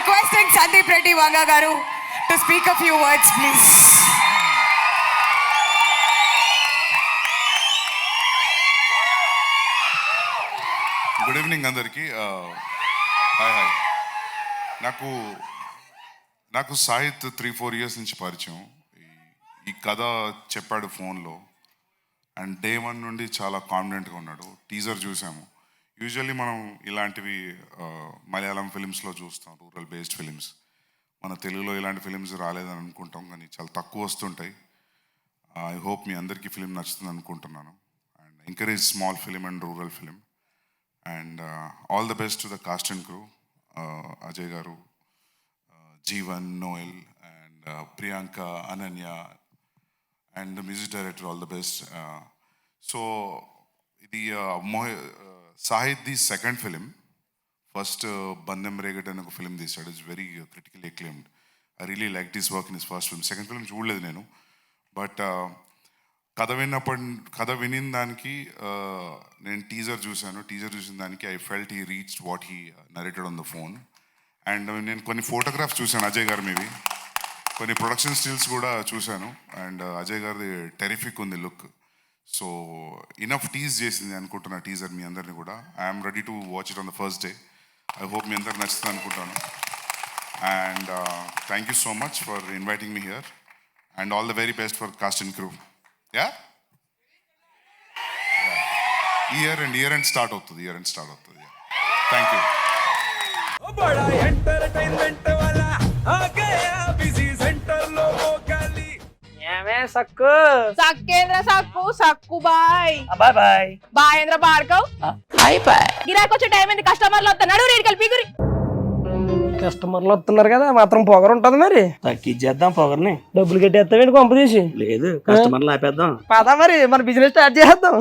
requesting Sandeep Reddy Vanga garu to speak a few words, please. Good evening అందరికీ. Hi hi. నాకు Sahith 3-4 years నుంచి పరిచయం. ఈ కథ చెప్పాడు ఫోన్లో అండ్ డే 1 నుండి చాలా కాన్ఫిడెంట్గా ఉన్నాడు. టీజర్ చూసాము. యూజువల్లీ మనం ఇలాంటివి మలయాళం ఫిలిమ్స్లో చూస్తాం, రూరల్ బేస్డ్ ఫిలిమ్స్. మన తెలుగులో ఇలాంటి ఫిలిమ్స్ రాలేదని అనుకుంటాం, కానీ చాలా తక్కువ వస్తుంటాయి. ఐ హోప్ మీ అందరికీ ఫిలిం నచ్చుతుంది అనుకుంటున్నాను. And encourage small film and rural film. And all the best to the cast and crew, Ajay Garu, Jeevan, Noel, and Priyanka, Ananya, and the music director, all the best. So, Sahid's second film, first Bandem Regat and a film this is very critically acclaimed. I really liked his work in his first film. Second film చూడలేదు నేను, but కథ వినిన దానికి నేను teaser చూసిన దానికి I felt he reached what he narrated on the phone. And నేను కొన్ని ఫోటోగ్రాఫ్స్ చూశాను అజయ్ గారు, మీవి కొన్ని ప్రొడక్షన్ స్టిల్స్ కూడా చూశాను. అండ్ అజయ్ గారిది టెరిఫిక్ ఉంది లుక్. సో ఇనఫ్ టీజ్ చేసింది అనుకుంటున్నా టీజర్ మీ అందరినీ కూడా. I'm ready to watch it on the first day. I hope మీ అందరికి నచ్చుతుంది అనుకుంటాను. And thank you so much for inviting me here and all the very best for cast and crew. Yeah? Year end start అవుతుంది. Yeah. Thank you. बड़ा entertainment वाला आ गया busy centre लोगों का ली ఏమే సక్కు సక్కేంద్ర సక్కు సక్కు బాయ్ బాయ్ బాయ్ బాయేంద్ర బార్కవ్ బాయ్ బాయ్. గిరాకి వచ్చే టైం ఏంది? కస్టమర్లు వస్తున్నాడు, రేడికి వెళ్ళి పీగురి. కస్టమర్లు వస్తున్నారు కదా, మాత్రం పొగరు ఉంటది మరి. తగ్గించేద్దాం పొగర్ని. డబ్బులు కట్టేస్తావేంటి కొంప తీసి? లేదు, కస్టమర్లు ఆపేద్దాం. పదా మరి మన బిజినెస్ స్టార్ట్ చేద్దాం.